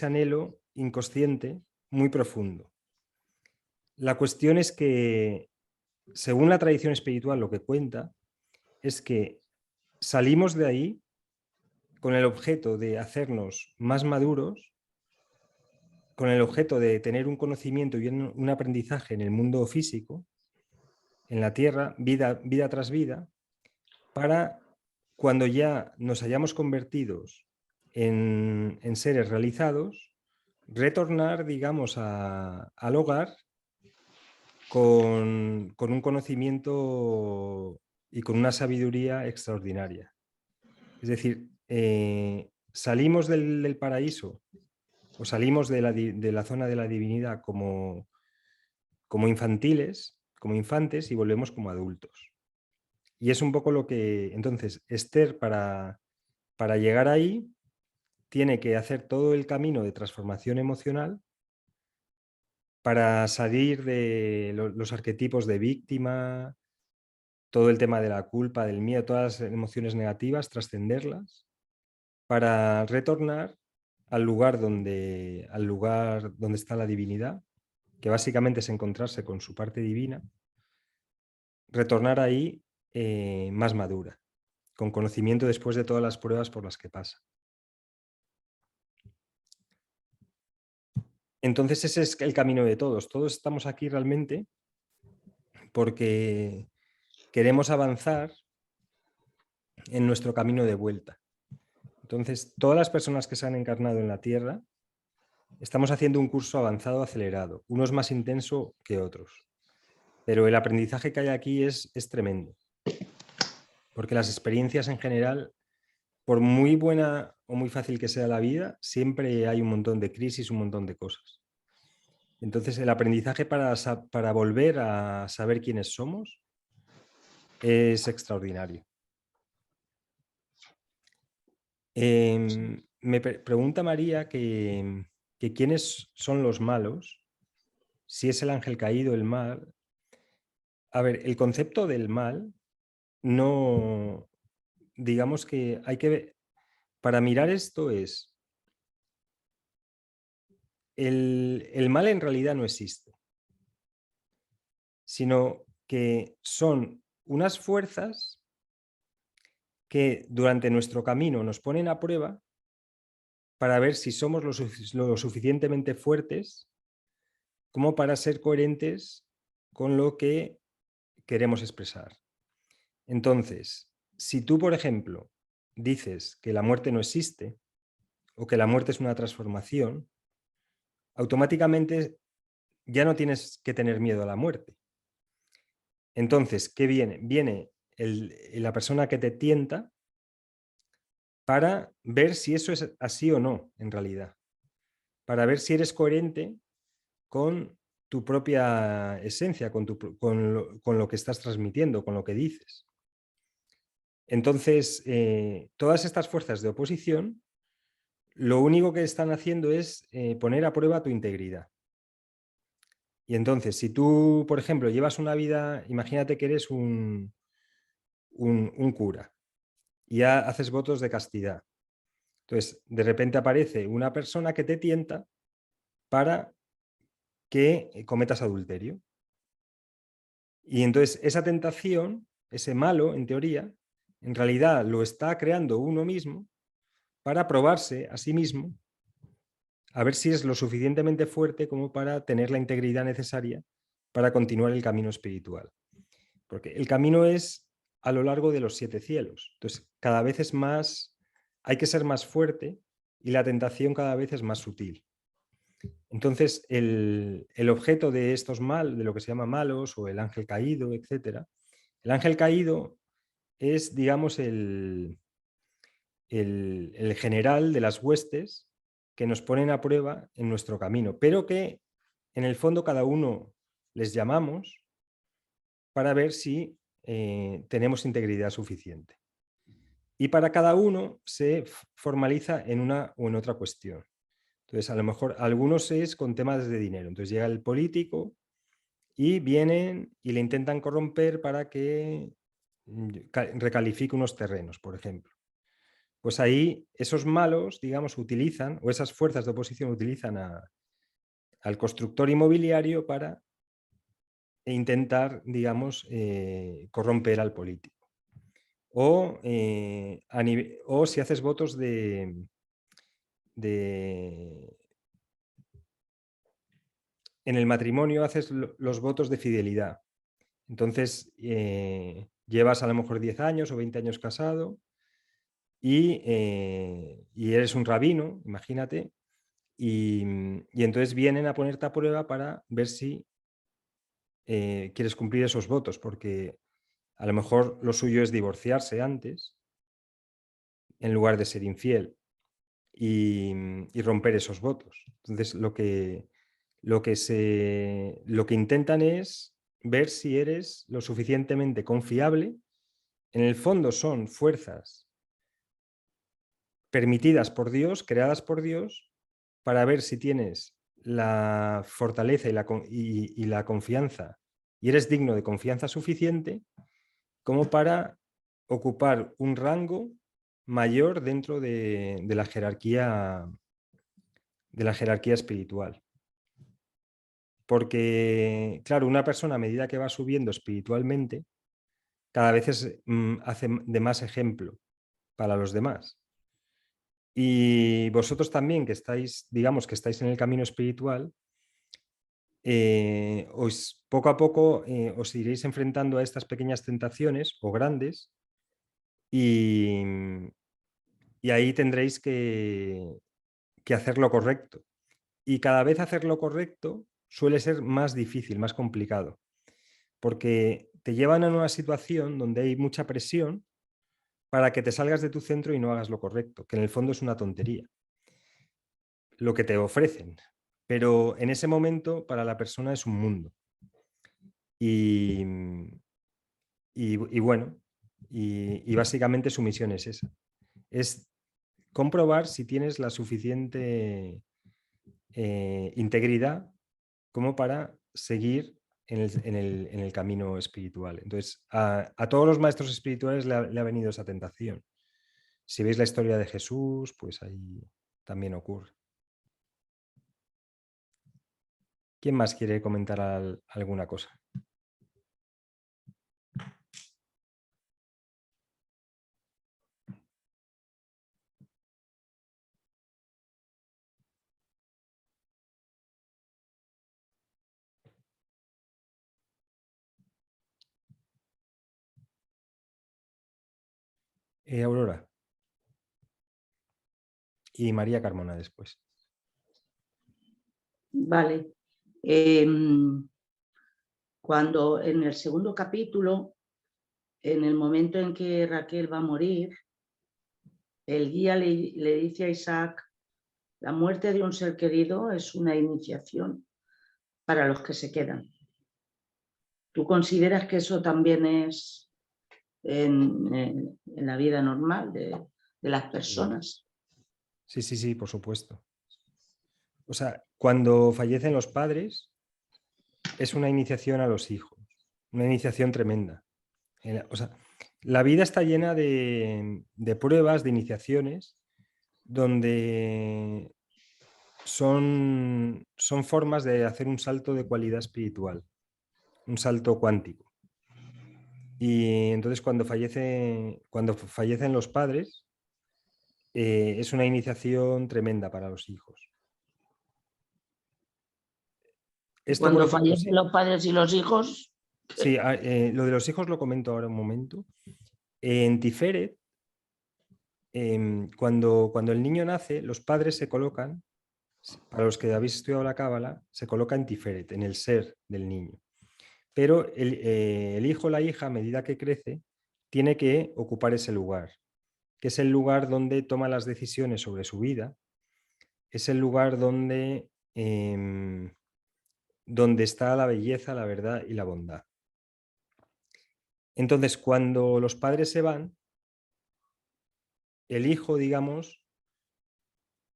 [SPEAKER 1] anhelo inconsciente muy profundo. La cuestión es que, según la tradición espiritual, lo que cuenta es que salimos de ahí con el objeto de hacernos más maduros, con el objeto de tener un conocimiento y un aprendizaje en el mundo físico, en la Tierra, vida tras vida, para cuando ya nos hayamos convertidos en seres realizados, retornar, digamos, al hogar con un conocimiento y con una sabiduría extraordinaria. Es decir, salimos del paraíso o salimos de la zona de la divinidad como infantiles, como infantes, y volvemos como adultos. Y es un poco lo que, entonces, Esther, para llegar ahí, tiene que hacer todo el camino de transformación emocional para salir de los arquetipos de víctima, todo el tema de la culpa, del miedo, todas las emociones negativas, trascenderlas, para retornar al lugar donde está la divinidad, que básicamente es encontrarse con su parte divina, retornar ahí más madura, con conocimiento después de todas las pruebas por las que pasa. Entonces ese es el camino de todos. Todos estamos aquí realmente porque queremos avanzar en nuestro camino de vuelta. Entonces, todas las personas que se han encarnado en la Tierra, estamos haciendo un curso avanzado acelerado. Uno es más intenso que otros. Pero el aprendizaje que hay aquí es tremendo. Porque las experiencias en general, por muy buena o muy fácil que sea la vida, siempre hay un montón de crisis, un montón de cosas. Entonces, el aprendizaje para volver a saber quiénes somos es extraordinario. Me pregunta María que quiénes son los malos, si es el ángel caído, el mal. A ver, el concepto del mal no, digamos que hay que ver, para mirar esto es, el mal en realidad no existe, sino que son unas fuerzas que durante nuestro camino nos ponen a prueba para ver si somos lo suficientemente fuertes como para ser coherentes con lo que queremos expresar. Entonces, si tú, por ejemplo, dices que la muerte no existe o que la muerte es una transformación, automáticamente ya no tienes que tener miedo a la muerte. Entonces, ¿qué viene? Viene la persona que te tienta para ver si eso es así o no, en realidad. Para ver si eres coherente con tu propia esencia, con lo que estás transmitiendo, con lo que dices. Entonces, todas estas fuerzas de oposición, lo único que están haciendo es poner a prueba tu integridad. Y entonces, si tú, por ejemplo, llevas una vida, imagínate que eres un cura y ya haces votos de castidad. Entonces, de repente aparece una persona que te tienta para que cometas adulterio. Y entonces esa tentación, ese malo, en teoría, en realidad lo está creando uno mismo para probarse a sí mismo, a ver si es lo suficientemente fuerte como para tener la integridad necesaria para continuar el camino espiritual. Porque el camino es a lo largo de los 7 cielos. Entonces, cada vez es más, hay que ser más fuerte y la tentación cada vez es más sutil. Entonces, el objeto de estos de lo que se llama malos o el ángel caído, etc. El ángel caído es, digamos, el general de las huestes que nos ponen a prueba en nuestro camino, pero que en el fondo cada uno les llamamos para ver si tenemos integridad suficiente. Y para cada uno se formaliza en una o en otra cuestión. Entonces, a lo mejor algunos es con temas de dinero. Entonces llega el político y vienen y le intentan corromper para que recalifique unos terrenos, por ejemplo. Pues ahí esos malos, digamos, utilizan, o esas fuerzas de oposición utilizan al constructor inmobiliario para intentar, digamos, corromper al político. O si haces votos en el matrimonio haces los votos de fidelidad. Entonces, llevas a lo mejor 10 años o 20 años casado y eres un rabino, imagínate, y entonces vienen a ponerte a prueba para ver si quieres cumplir esos votos, porque a lo mejor lo suyo es divorciarse antes en lugar de ser infiel y romper esos votos. Entonces, lo que intentan es ver si eres lo suficientemente confiable. En el fondo son fuerzas permitidas por Dios, creadas por Dios, para ver si tienes la fortaleza y la confianza, y eres digno de confianza suficiente como para ocupar un rango mayor dentro de la jerarquía espiritual. Porque, claro, una persona a medida que va subiendo espiritualmente, cada vez hace de más ejemplo para los demás. Y vosotros también, que estáis, digamos, que estáis en el camino espiritual, poco a poco os iréis enfrentando a estas pequeñas tentaciones o grandes, y ahí tendréis que hacer lo correcto. Y cada vez hacer lo correcto suele ser más difícil, más complicado, porque te llevan a una situación donde hay mucha presión para que te salgas de tu centro y no hagas lo correcto, que en el fondo es una tontería lo que te ofrecen, pero en ese momento para la persona es un mundo. Y bueno, y básicamente su misión es esa, es comprobar si tienes la suficiente integridad como para seguir en el camino espiritual. Entonces, a todos los maestros espirituales le ha venido esa tentación. Si veis la historia de Jesús, pues ahí también ocurre. ¿Quién más quiere comentar alguna cosa? Aurora. Y María Carmona después.
[SPEAKER 4] Vale. Cuando en el segundo capítulo, en el momento en que Raquel va a morir, el guía le dice a Isaac: la muerte de un ser querido es una iniciación para los que se quedan. ¿Tú consideras que eso también es en la vida normal de las personas?
[SPEAKER 1] Sí, por supuesto. O sea, cuando fallecen los padres, es una iniciación a los hijos, una iniciación tremenda. O sea, la vida está llena de pruebas, de iniciaciones, donde son formas de hacer un salto de cualidad espiritual, un salto cuántico. Y entonces cuando fallecen los padres, es una iniciación tremenda para los hijos. Esto,
[SPEAKER 4] cuando fallecen los padres y los hijos...
[SPEAKER 1] Sí, lo de los hijos lo comento ahora un momento. En Tiferet, cuando el niño nace, los padres se colocan, para los que habéis estudiado la Cábala, se coloca en Tiferet, en el ser del niño. Pero el hijo o la hija, a medida que crece, tiene que ocupar ese lugar, que es el lugar donde toma las decisiones sobre su vida, es el lugar donde está la belleza, la verdad y la bondad. Entonces, cuando los padres se van, el hijo, digamos,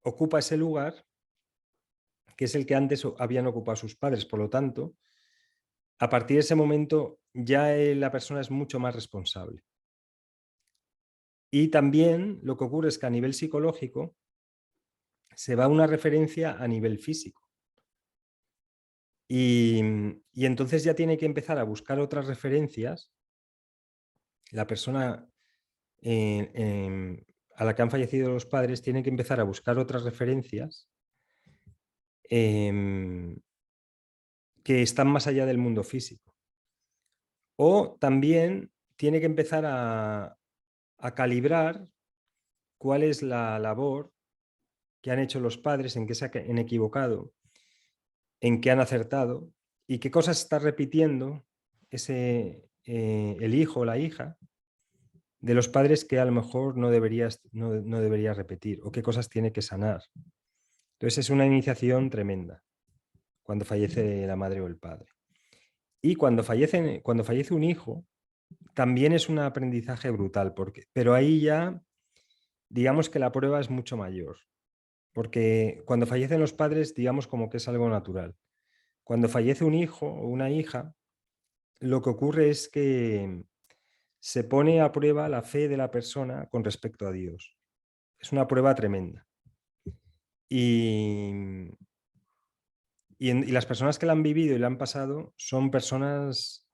[SPEAKER 1] ocupa ese lugar, que es el que antes habían ocupado sus padres. Por lo tanto, a partir de ese momento ya la persona es mucho más responsable. Y también lo que ocurre es que a nivel psicológico se va a una referencia a nivel físico. Y entonces ya tiene que empezar a buscar otras referencias. La persona a la que han fallecido los padres tiene que empezar a buscar otras referencias que están más allá del mundo físico. O también tiene que empezar a calibrar cuál es la labor que han hecho los padres, en qué se han equivocado, en qué han acertado y qué cosas está repitiendo el hijo o la hija de los padres que a lo mejor no debería repetir, o qué cosas tiene que sanar. Entonces es una iniciación tremenda cuando fallece la madre o el padre. Y cuando fallece un hijo, también es un aprendizaje brutal, pero ahí ya digamos que la prueba es mucho mayor, porque cuando fallecen los padres, digamos como que es algo natural. Cuando fallece un hijo o una hija, lo que ocurre es que se pone a prueba la fe de la persona con respecto a Dios. Es una prueba tremenda. Y las personas que la han vivido y la han pasado son personas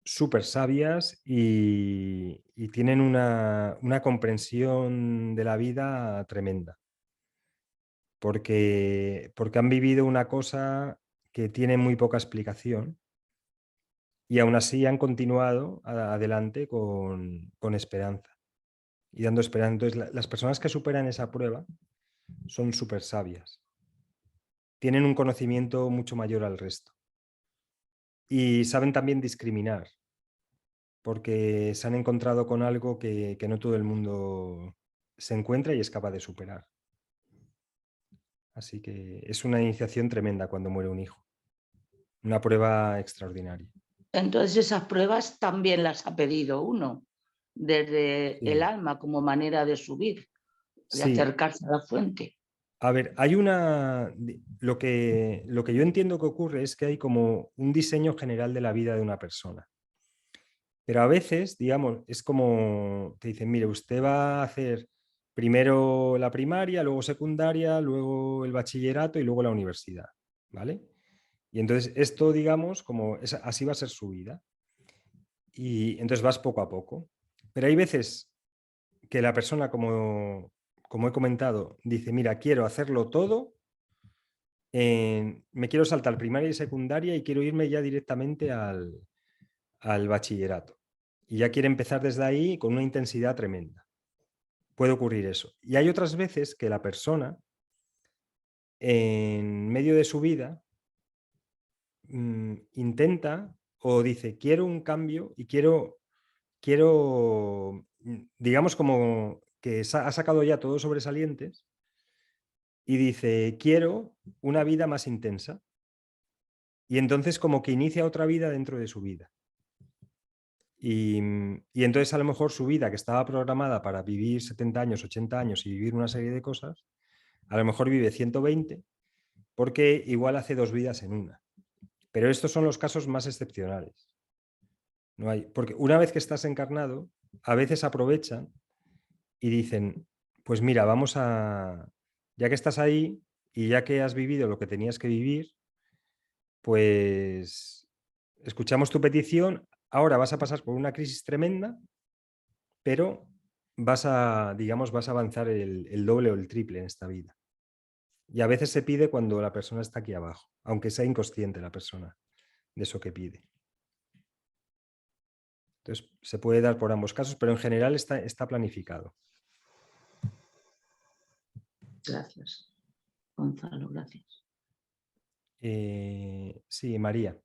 [SPEAKER 1] súper sabias y tienen una comprensión de la vida tremenda. Porque han vivido una cosa que tiene muy poca explicación y aún así han continuado adelante con esperanza y dando esperanza. Entonces, las personas que superan esa prueba son súper sabias. Tienen un conocimiento mucho mayor al resto. Y saben también discriminar, porque se han encontrado con algo que no todo el mundo se encuentra y es capaz de superar. Así que es una iniciación tremenda cuando muere un hijo. Una prueba extraordinaria.
[SPEAKER 4] Entonces esas pruebas también las ha pedido uno, desde el alma como manera de subir, de acercarse a la fuente.
[SPEAKER 1] A ver, hay lo que yo entiendo que ocurre es que hay como un diseño general de la vida de una persona. Pero a veces, digamos, es como te dicen, mire, usted va a hacer primero la primaria, luego secundaria, luego el bachillerato y luego la universidad, ¿vale? Y entonces esto, digamos, así va a ser su vida. Y entonces vas poco a poco. Pero hay veces que la persona, como he comentado, dice, mira, quiero hacerlo todo, me quiero saltar primaria y secundaria y quiero irme ya directamente al bachillerato. Y ya quiere empezar desde ahí con una intensidad tremenda. Puede ocurrir eso. Y hay otras veces que la persona, en medio de su vida, intenta o dice, quiero un cambio y quiero, digamos como que ha sacado ya todos sobresalientes y dice, quiero una vida más intensa. Y entonces como que inicia otra vida dentro de su vida. Y entonces a lo mejor su vida, que estaba programada para vivir 70 años, 80 años y vivir una serie de cosas, a lo mejor vive 120 porque igual hace 2 vidas en una. Pero estos son los casos más excepcionales. No hay, porque una vez que estás encarnado, a veces aprovechan y dicen, pues mira, ya que estás ahí y ya que has vivido lo que tenías que vivir, pues escuchamos tu petición, ahora vas a pasar por una crisis tremenda, pero digamos, vas a avanzar el doble o el triple en esta vida. Y a veces se pide cuando la persona está aquí abajo, aunque sea inconsciente la persona de eso que pide. Entonces, se puede dar por ambos casos, pero en general está planificado.
[SPEAKER 4] Gracias, Gonzalo, gracias.
[SPEAKER 1] Sí, María.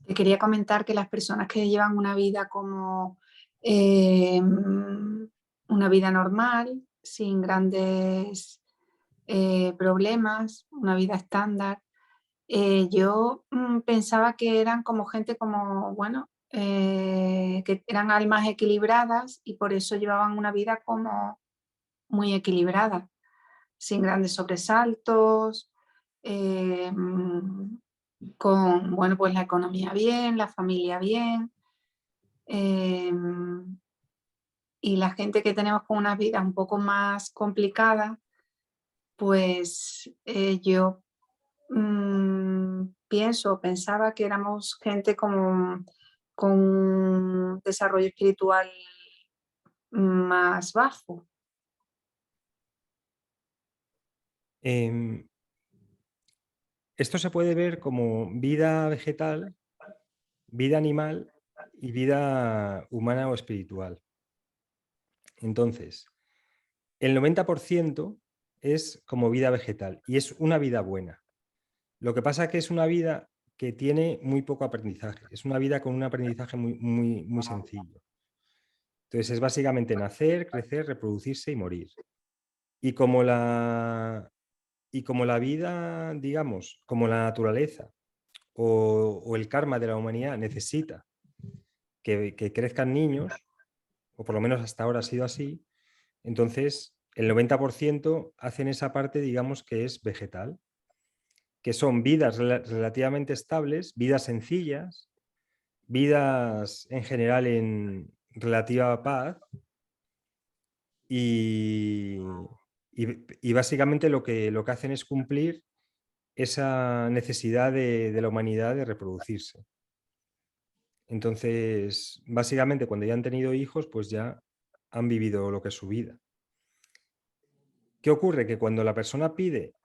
[SPEAKER 5] Te quería comentar que las personas que llevan una vida como una vida normal, sin grandes problemas, una vida estándar, yo pensaba que eran como gente como, bueno, que eran almas equilibradas y por eso llevaban una vida como muy equilibrada, sin grandes sobresaltos, con, bueno, pues la economía bien, la familia bien, y la gente que tenemos con unas vidas un poco más complicadas, pues yo pensaba que éramos gente con un desarrollo espiritual más bajo.
[SPEAKER 1] Esto se puede ver como vida vegetal, vida animal y vida humana o espiritual. Entonces, el 90% es como vida vegetal y es una vida buena. Lo que pasa es que es una vida que tiene muy poco aprendizaje. Es una vida con un aprendizaje muy sencillo. Entonces es básicamente nacer, crecer, reproducirse y morir. Y como la vida, digamos, como la naturaleza, o el karma de la humanidad necesita que crezcan niños, o por lo menos hasta ahora ha sido así, entonces el 90% hacen esa parte, digamos, que es vegetal, que son vidas relativamente estables, vidas sencillas, vidas en general en relativa paz y básicamente lo que hacen es cumplir esa necesidad de la humanidad de reproducirse. Entonces, básicamente cuando ya han tenido hijos, pues ya han vivido lo que es su vida. ¿Qué ocurre? Que cuando la persona pide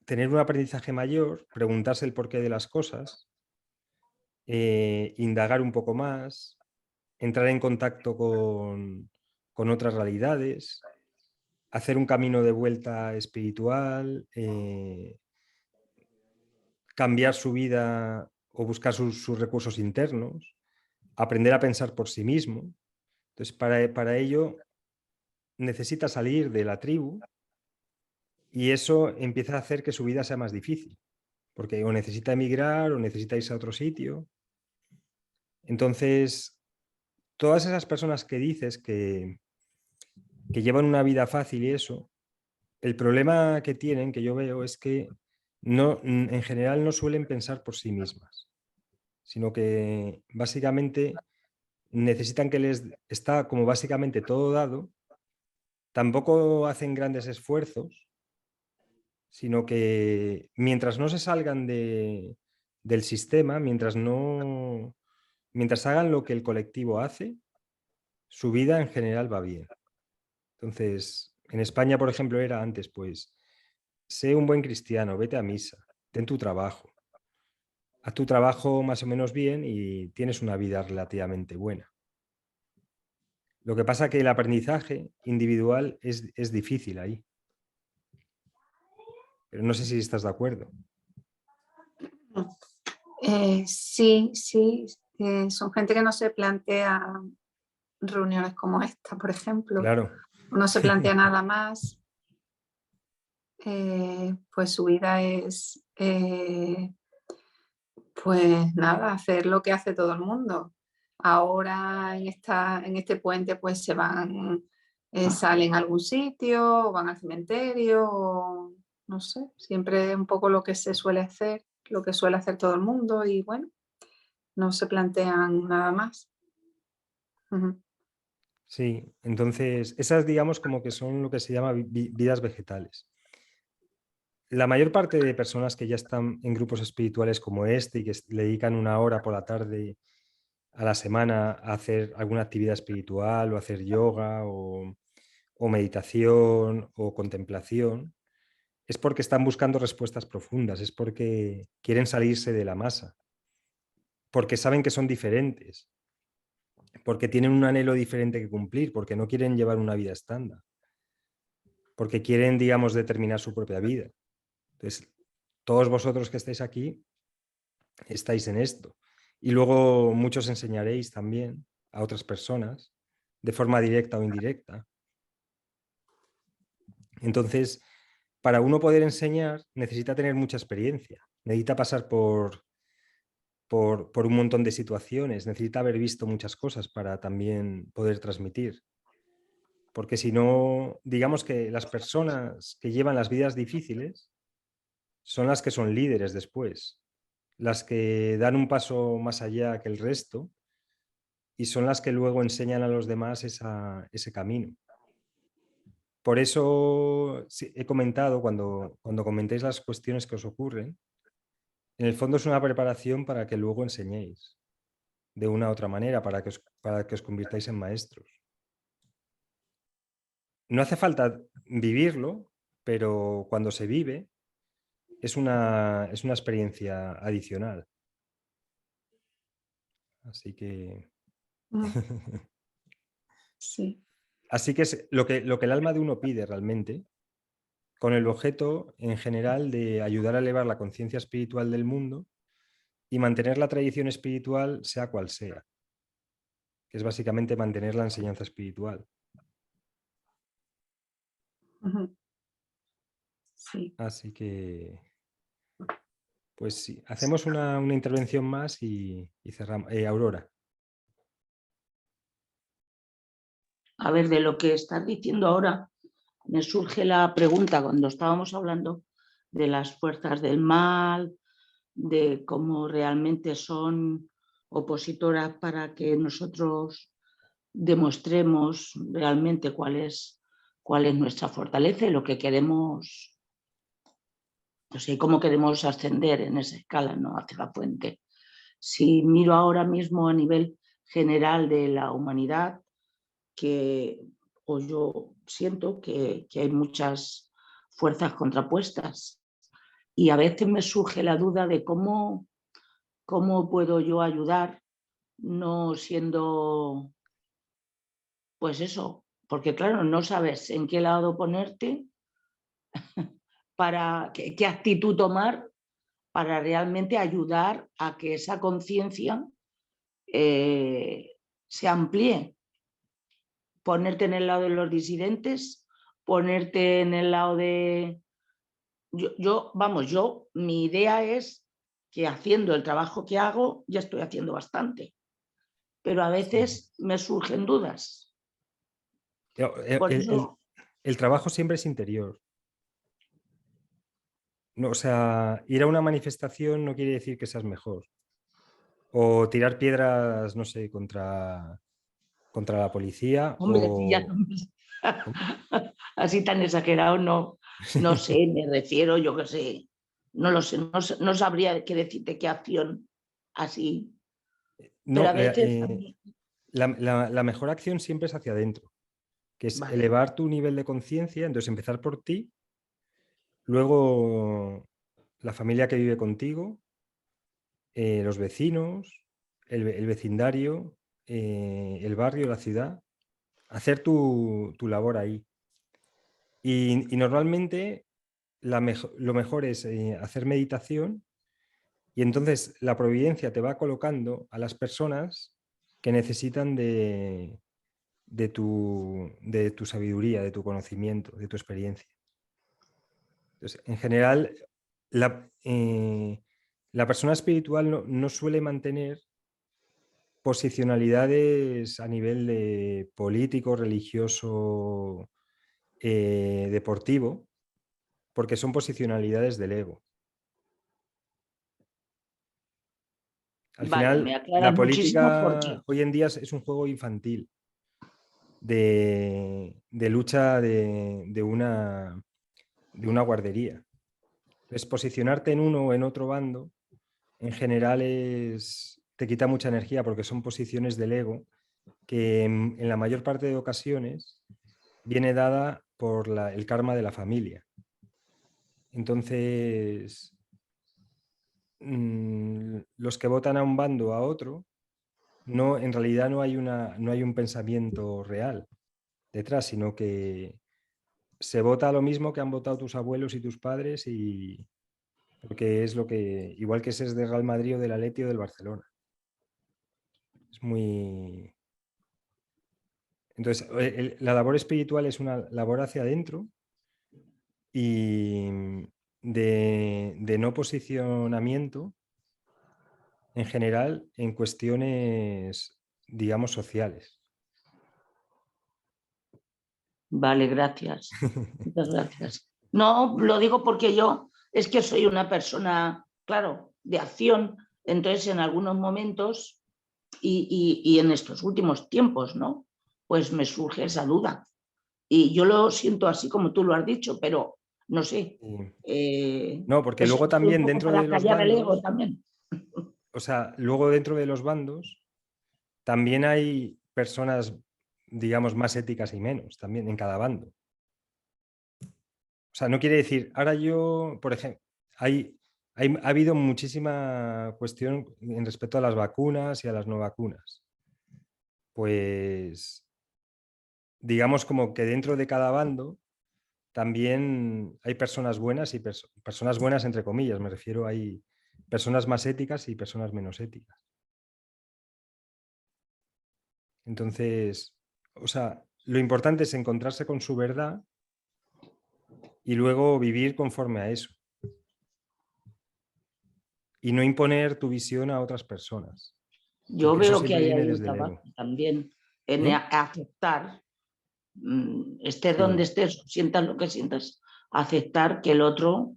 [SPEAKER 1] tener un aprendizaje mayor, preguntarse el porqué de las cosas, indagar un poco más, entrar en contacto con otras realidades, hacer un camino de vuelta espiritual, cambiar su vida o buscar sus recursos internos, aprender a pensar por sí mismo. Entonces, para ello necesita salir de la tribu y eso empieza a hacer que su vida sea más difícil, porque o necesita emigrar o necesita irse a otro sitio. Entonces, todas esas personas que dices que llevan una vida fácil y eso, el problema que tienen, que yo veo, es que en general no suelen pensar por sí mismas, sino que básicamente necesitan que les está como básicamente todo dado, tampoco hacen grandes esfuerzos, sino que mientras no se salgan del sistema, mientras hagan lo que el colectivo hace, su vida en general va bien. Entonces, en España, por ejemplo, era antes, pues, sé un buen cristiano, vete a misa, ten tu trabajo, haz tu trabajo más o menos bien y tienes una vida relativamente buena. Lo que pasa es que el aprendizaje individual es difícil ahí. Pero no sé si estás de acuerdo.
[SPEAKER 5] Sí, son gente que no se plantea reuniones como esta, por ejemplo.
[SPEAKER 1] Claro.
[SPEAKER 5] No se plantea nada más. Pues su vida es, pues nada, hacer lo que hace todo el mundo. Ahora en este puente pues se van, salen a algún sitio, o van al cementerio, o no sé, siempre un poco lo que se suele hacer, lo que suele hacer todo el mundo y bueno, no se plantean nada más.
[SPEAKER 1] Sí, entonces esas digamos como que son lo que se llama vidas vegetales. La mayor parte de personas que ya están en grupos espirituales como este y que le dedican una hora por la tarde a la semana a hacer alguna actividad espiritual o hacer yoga o meditación o contemplación, es porque están buscando respuestas profundas, es porque quieren salirse de la masa, porque saben que son diferentes, porque tienen un anhelo diferente que cumplir, porque no quieren llevar una vida estándar, porque quieren, digamos, determinar su propia vida. Entonces, todos vosotros que estáis aquí, estáis en esto. Y luego muchos enseñaréis también a otras personas, de forma directa o indirecta. Entonces, para uno poder enseñar, necesita tener mucha experiencia, necesita pasar por un montón de situaciones, necesita haber visto muchas cosas para también poder transmitir. Porque si no, digamos que las personas que llevan las vidas difíciles son las que son líderes después, las que dan un paso más allá que el resto y son las que luego enseñan a los demás ese camino. Por eso he comentado, cuando comentéis las cuestiones que os ocurren, en el fondo es una preparación para que luego enseñéis de una u otra manera, para que os convirtáis en maestros. No hace falta vivirlo, pero cuando se vive es una experiencia adicional. Así que...
[SPEAKER 5] Sí.
[SPEAKER 1] Así que es lo que el alma de uno pide realmente, con el objeto en general de ayudar a elevar la conciencia espiritual del mundo y mantener la tradición espiritual sea cual sea, que es básicamente mantener la enseñanza espiritual.
[SPEAKER 5] Sí.
[SPEAKER 1] Así que, Pues sí, hacemos una intervención más y cerramos. Aurora.
[SPEAKER 4] A ver, de lo que estás diciendo ahora, me surge la pregunta cuando estábamos hablando de las fuerzas del mal, de cómo realmente son opositoras para que nosotros demostremos realmente cuál es nuestra fortaleza y lo que queremos, no sé, cómo queremos ascender en esa escala, ¿no? Hacia la fuente. Si miro ahora mismo a nivel general de la humanidad, yo siento que hay muchas fuerzas contrapuestas y a veces me surge la duda de cómo puedo yo ayudar, no siendo, pues eso, porque claro, no sabes en qué lado ponerte, para qué actitud tomar para realmente ayudar a que esa conciencia se amplíe. Ponerte en el lado de los disidentes, ponerte en el lado de... mi idea es que haciendo el trabajo que hago ya estoy haciendo bastante, pero a veces me surgen dudas. Por eso...
[SPEAKER 1] El trabajo siempre es interior. No, o sea, ir a una manifestación no quiere decir que seas mejor. O tirar piedras, no sé, contra la policía.
[SPEAKER 4] Hombre, ya no así tan exagerado no sé, me refiero, yo qué sé, no lo sé, no sabría qué decirte qué acción así.
[SPEAKER 1] No,
[SPEAKER 4] pero a veces
[SPEAKER 1] la mejor acción siempre es hacia adentro, que es
[SPEAKER 4] vale.
[SPEAKER 1] elevar tu nivel de conciencia, entonces empezar por ti, luego la familia que vive contigo, los vecinos, el vecindario, el barrio, la ciudad, hacer tu labor ahí. Y normalmente lo mejor es hacer meditación y entonces la providencia te va colocando a las personas que necesitan de tu sabiduría, de tu conocimiento, de tu experiencia. Entonces, en general, la persona espiritual no suele mantener posicionalidades a nivel de político, religioso, deportivo, porque son posicionalidades del ego. Al
[SPEAKER 4] Vale, me
[SPEAKER 1] final, la
[SPEAKER 4] aclaras muchísimo
[SPEAKER 1] política
[SPEAKER 4] porque
[SPEAKER 1] hoy en día es un juego infantil de lucha de una guardería. Entonces, posicionarte en uno o en otro bando, en general te quita mucha energía porque son posiciones del ego que en la mayor parte de ocasiones viene dada por el karma de la familia. Entonces, los que votan a un bando o a otro, en realidad no hay un pensamiento real detrás, sino que se vota lo mismo que han votado tus abuelos y tus padres, porque es igual que es de Real Madrid o del Atleti o del Barcelona. Es muy... Entonces, la labor espiritual es una labor hacia adentro y de no posicionamiento en general en cuestiones, digamos, sociales.
[SPEAKER 4] vale, gracias. Muchas gracias. No, lo digo porque yo es que soy una persona, claro, de acción, entonces en algunos momentos y en estos últimos tiempos, ¿no? Pues me surge esa duda. Y yo lo siento así como tú lo has dicho, pero no sé.
[SPEAKER 1] No, porque
[SPEAKER 4] Eso
[SPEAKER 1] luego
[SPEAKER 4] es un
[SPEAKER 1] también
[SPEAKER 4] poco
[SPEAKER 1] dentro de
[SPEAKER 4] para
[SPEAKER 1] los
[SPEAKER 4] callar el ego
[SPEAKER 1] bandos,
[SPEAKER 4] también.
[SPEAKER 1] o sea, luego dentro de los bandos también hay personas, digamos, más éticas y menos, también en cada bando. O sea, no quiere decir, ahora yo, por ejemplo, ha habido muchísima cuestión en respecto a las vacunas y a las no vacunas. Pues, digamos como que dentro de cada bando también hay personas buenas y personas buenas entre comillas, me refiero, hay personas más éticas y personas menos éticas. Entonces, o sea, lo importante es encontrarse con su verdad y luego vivir conforme a eso. y no imponer tu visión a otras personas.
[SPEAKER 4] Yo
[SPEAKER 1] Porque eso
[SPEAKER 4] veo que
[SPEAKER 1] siempre
[SPEAKER 4] hay
[SPEAKER 1] viene
[SPEAKER 4] ahí un
[SPEAKER 1] desde el
[SPEAKER 4] trabajo
[SPEAKER 1] ego.
[SPEAKER 4] también en
[SPEAKER 1] ¿Eh?
[SPEAKER 4] aceptar, estés
[SPEAKER 1] Sí.
[SPEAKER 4] donde estés, sientas lo que sientas, aceptar que el otro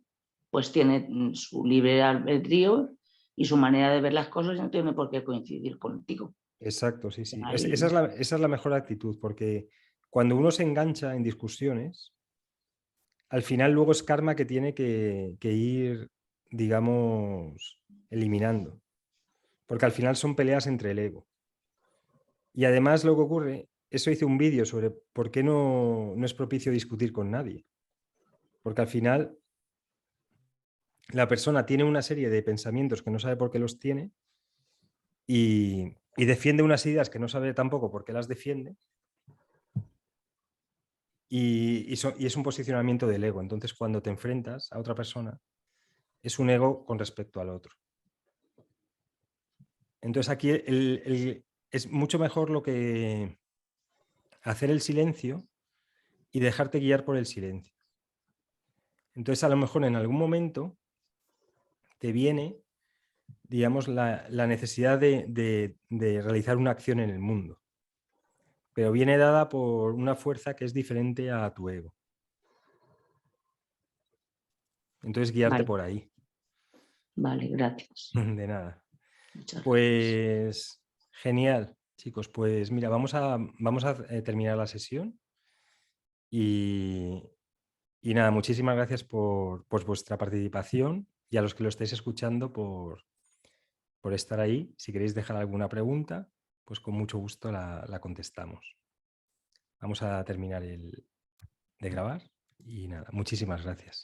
[SPEAKER 4] pues tiene su libre albedrío y su manera de ver las cosas y no tiene por qué coincidir contigo.
[SPEAKER 1] Exacto, sí, sí.
[SPEAKER 4] Ahí.
[SPEAKER 1] Esa es la mejor actitud, porque cuando uno se engancha en discusiones, al final luego es karma que tiene que ir, digamos, eliminando. Porque al final son peleas entre el ego. Y además lo que ocurre, eso hice un vídeo sobre por qué no es propicio discutir con nadie. Porque al final la persona tiene una serie de pensamientos que no sabe por qué los tiene y defiende unas ideas que no sabe tampoco por qué las defiende. Y es un posicionamiento del ego. Entonces, cuando te enfrentas a otra persona, es un ego con respecto al otro. Entonces, aquí es mucho mejor lo que hacer el silencio y dejarte guiar por el silencio. Entonces, a lo mejor en algún momento te viene, digamos, la necesidad de realizar una acción en el mundo, pero viene dada por una fuerza que es diferente a tu ego. Entonces, guiarte
[SPEAKER 4] Vale.
[SPEAKER 1] por ahí.
[SPEAKER 4] Vale, gracias.
[SPEAKER 1] De nada.
[SPEAKER 4] Muchas gracias.
[SPEAKER 1] Pues genial, chicos. Pues mira, vamos a terminar la sesión y nada, muchísimas gracias por vuestra participación y a los que lo estáis escuchando por estar ahí. Si queréis dejar alguna pregunta, pues con mucho gusto la contestamos. Vamos a terminar de grabar y nada, muchísimas gracias.